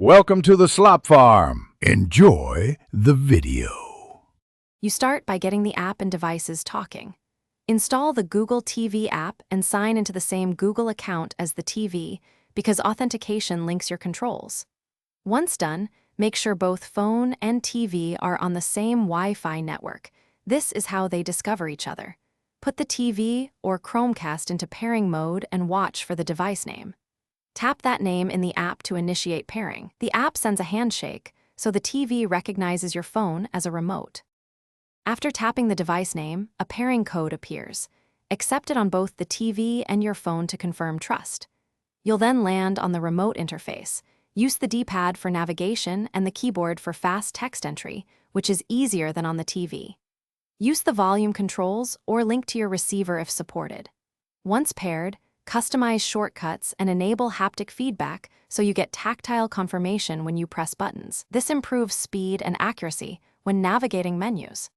Welcome to the Slop Farm. Enjoy the video. You start by getting the app and devices talking. Install the Google TV app and sign into the same Google account as the TV because authentication links your controls. Once done, make sure both phone and TV are on the same Wi-Fi network. This is how they discover each other. Put the TV or Chromecast into pairing mode and watch for the device name. Tap that name in the app to initiate pairing. The app sends a handshake, so the TV recognizes your phone as a remote. After tapping the device name, a pairing code appears. Accept it on both the TV and your phone to confirm trust. You'll then land on the remote interface. Use the D-pad for navigation and the keyboard for fast text entry, which is easier than on the TV. Use the volume controls or link to your receiver if supported. Once paired, customize shortcuts and enable haptic feedback so you get tactile confirmation when you press buttons. This improves speed and accuracy when navigating menus.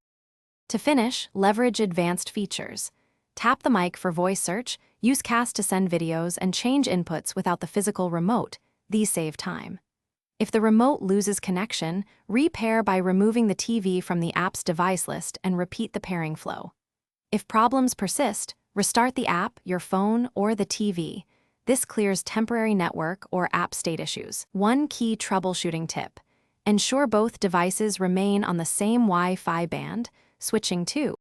To finish, leverage advanced features. Tap the mic for voice search, use Cast to send videos, and change inputs without the physical remote. These save time. If the remote loses connection, repair by removing the TV from the app's device list and repeat the pairing flow. If problems persist, restart the app, your phone, or the TV. This clears temporary network or app state issues. One key troubleshooting tip: ensure both devices remain on the same Wi-Fi band, switching to.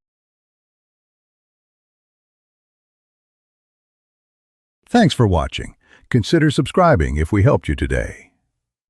Thanks for watching. Consider subscribing if we helped you today.